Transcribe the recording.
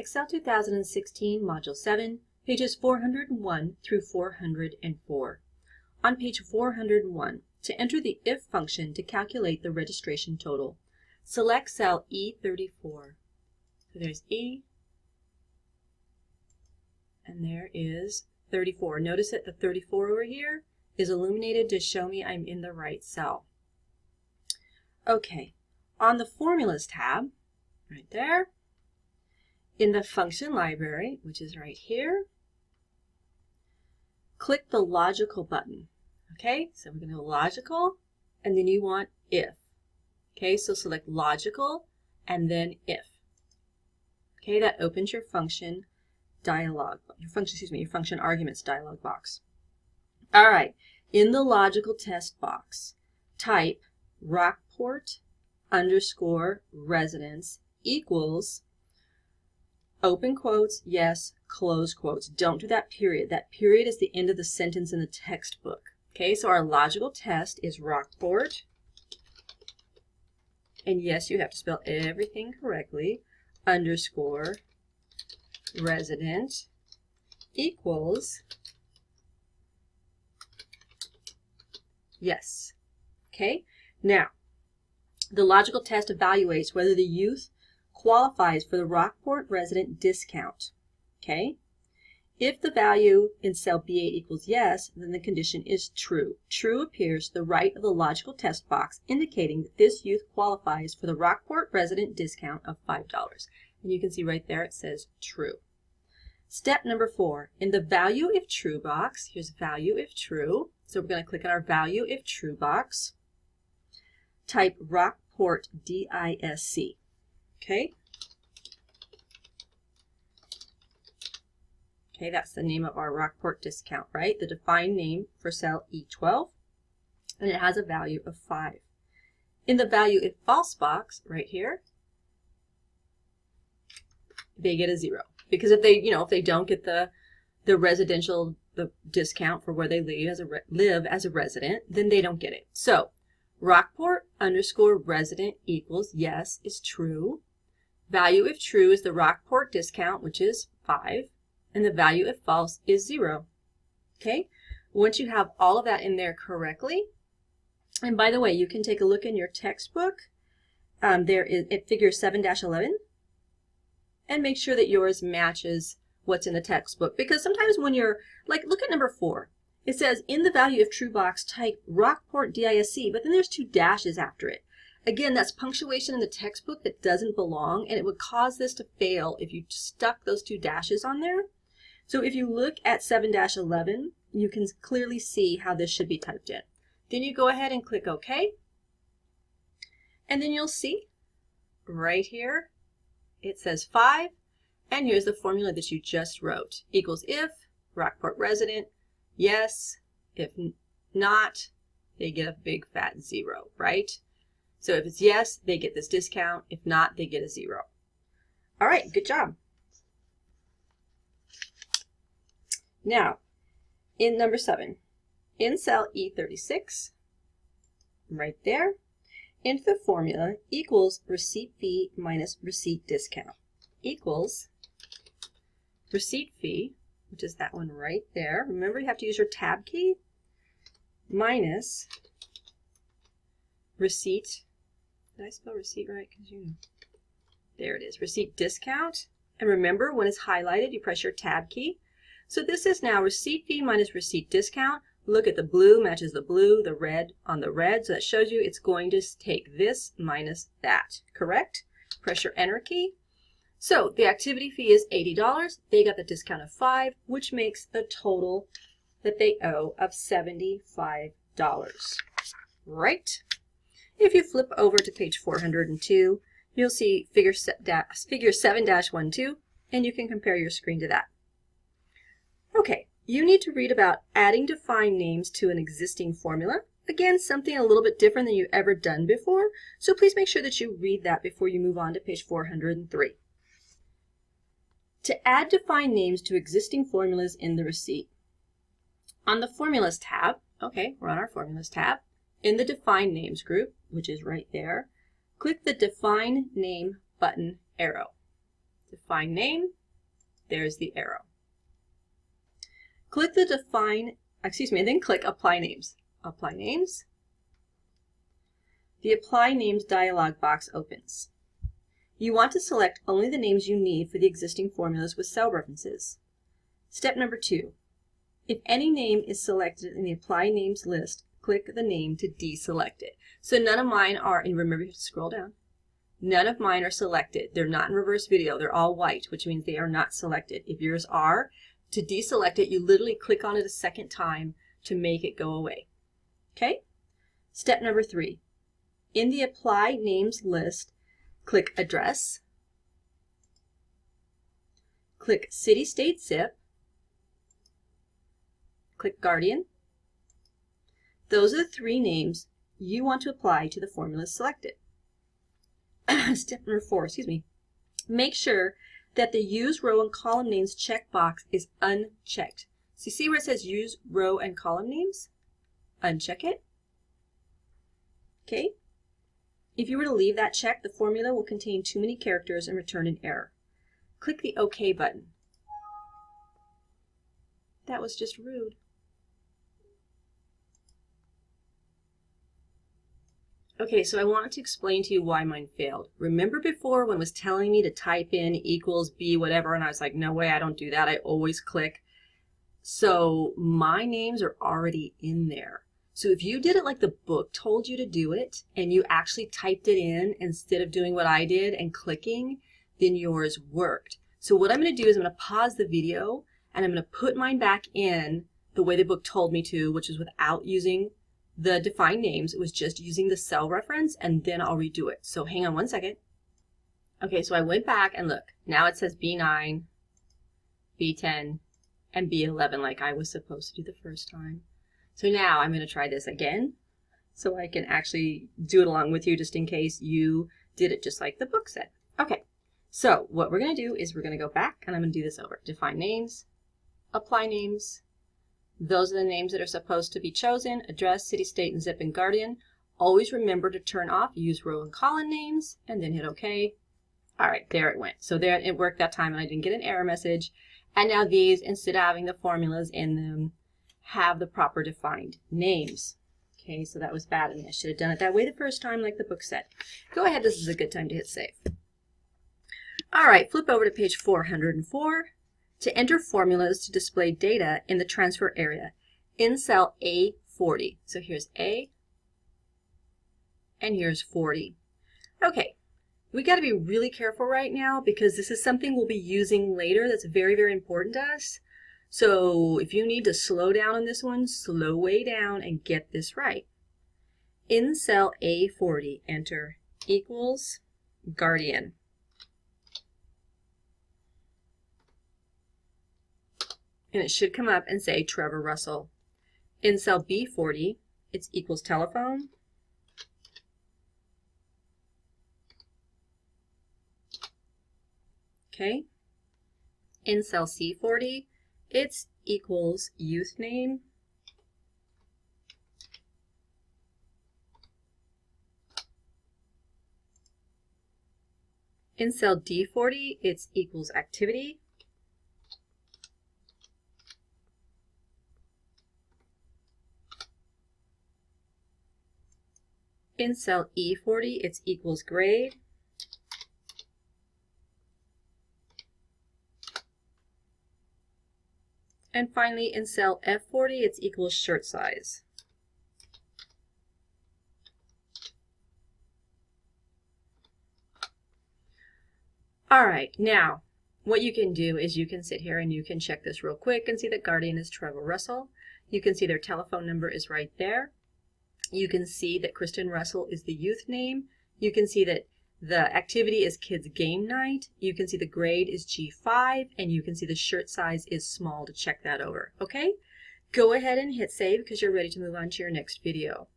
Excel 2016, Module 7, pages 401 through 404. On page 401, to enter the if function to calculate the registration total, select cell E34. So there's E, and there is 34. Notice that the 34 over here is illuminated to show me I'm in the right cell. Okay, on the Formulas tab, right there, in the function library, which is right here, click the logical button. Okay, so we're going to go logical, and then you want if. Okay, so select logical and then if. Okay, that opens your function dialog, your function arguments dialog box. All right, in the logical test box, type Rockport underscore residence equals open quotes, yes, close quotes. Don't do that period. That period is the end of the sentence in the textbook. Okay, so our logical test is Rockport. And yes, you have to spell everything correctly. Underscore resident equals yes. Okay, now the logical test evaluates whether the youth qualifies for the Rockport resident discount. Okay, if the value in cell B8 equals yes, then the condition is true. True appears to the right of the logical test box, indicating that this youth qualifies for the Rockport resident discount of $5. And you can see right there it says true. Step number 4, in the value if true box, here's value if true. So we're going to click on our value if true box. Type Rockport DISC. Okay. Okay, that's the name of our Rockport discount, right? The defined name for cell E12, and it has a value of 5. In the value if false box, right here, they get a 0. Because if they don't get the residential discount for where they live as a resident, then they don't get it. So Rockport underscore resident equals yes is true. Value if true is the Rockport discount, which is 5. And the value if false is 0. Okay? Once you have all of that in there correctly, and by the way, you can take a look in your textbook. There is at figure 7-11, and make sure that yours matches what's in the textbook. Because sometimes when you're, like, look at number 4. It says, in the value if true box, type Rockport DISC, but then there's 2 dashes after it. Again, that's punctuation in the textbook that doesn't belong, and it would cause this to fail if you stuck those 2 dashes on there. So if you look at 7-11, you can clearly see how this should be typed in. Then you go ahead and click OK. And then you'll see right here, it says 5. And here's the formula that you just wrote. Equals if, Rockport resident, yes. If not, they get a big fat 0, right? So if it's yes, they get this discount. If not, they get a 0. All right, good job. Now, in number 7, in cell E36, right there, into the formula equals receipt fee minus receipt discount equals receipt fee, which is that one right there. Remember, you have to use your tab key, minus receipt. Did I spell receipt right? Because you know. There it is, receipt discount. And remember, when it's highlighted, you press your tab key. So this is now receipt fee minus receipt discount. Look at the blue matches the blue, the red on the red. So that shows you it's going to take this minus that, correct? Press your enter key. So the activity fee is $80. They got the discount of 5, which makes the total that they owe of $75. Right? If you flip over to page 402, you'll see figure 7-12, and you can compare your screen to that. Okay, you need to read about adding defined names to an existing formula. Again, something a little bit different than you've ever done before, so please make sure that you read that before you move on to page 403. To add defined names to existing formulas in the receipt. On the Formulas tab, okay, we're on our Formulas tab, in the Define Names group, which is right there, click the Define Name button arrow. Define name. There's the arrow. Click the and then click Apply Names. Apply Names. The Apply Names dialog box opens. You want to select only the names you need for the existing formulas with cell references. Step number 2. If any name is selected in the Apply Names list, click the name to deselect it. So none of mine are, and remember you have to scroll down, none of mine are selected. They're not in reverse video. They're all white, which means they are not selected. If yours are, to deselect it, you literally click on it a second time to make it go away. Okay? Step number 3. In the Apply Names list, click Address, click City, State, Zip, click Guardian. Those are the 3 names you want to apply to the formulas selected. Step number 4, make sure that the Use Row and Column Names checkbox is unchecked. So you see where it says Use Row and Column Names? Uncheck it. Okay. If you were to leave that checked, the formula will contain too many characters and return an error. Click the OK button. That was just rude. Okay, so I wanted to explain to you why mine failed. Remember before when it was telling me to type in equals B whatever, and I was like, no way, I don't do that. I always click. So my names are already in there. So if you did it like the book told you to do it, and you actually typed it in instead of doing what I did and clicking, then yours worked. So what I'm going to do is I'm going to pause the video, and I'm going to put mine back in the way the book told me to, which is without using the defined names. It was just using the cell reference, and then I'll redo it. So hang on one second. Okay, so I went back and look. Now it says B9, B10, and B11 like I was supposed to do the first time. So now I'm going to try this again so I can actually do it along with you just in case you did it just like the book said. Okay, so what we're going to do is we're going to go back and I'm going to do this over. Define names, apply names. Those are the names that are supposed to be chosen. Address, city, state, and zip, and guardian. Always remember to turn off use row and column names and then hit OK. All right, there it went. So there it worked that time and I didn't get an error message. And now these, instead of having the formulas in them, have the proper defined names. Okay, so that was bad of me. I should have done it that way the first time like the book said. Go ahead, this is a good time to hit save. All right, flip over to page 404 to enter formulas to display data in the transfer area in cell A40. So here's A and here's 40. Okay, we got to be really careful right now because this is something we'll be using later that's very, very important to us. So if you need to slow down on this one, slow way down and get this right. In cell A40, enter equals guardian. And it should come up and say Trevor Russell. In cell B40, it's equals telephone. Okay. In cell C40, it's equals youth name. In cell D40, it's equals activity. In cell E40, it's equals grade. And finally, in cell F40, it's equals shirt size. All right, now what you can do is you can sit here and you can check this real quick and see that guardian is Trevor Russell. You can see their telephone number is right there. You can see that Kristen Russell is the youth name. You can see that the activity is kids game night. You can see the grade is G5 and you can see the shirt size is small to check that over. Okay, go ahead and hit save because you're ready to move on to your next video.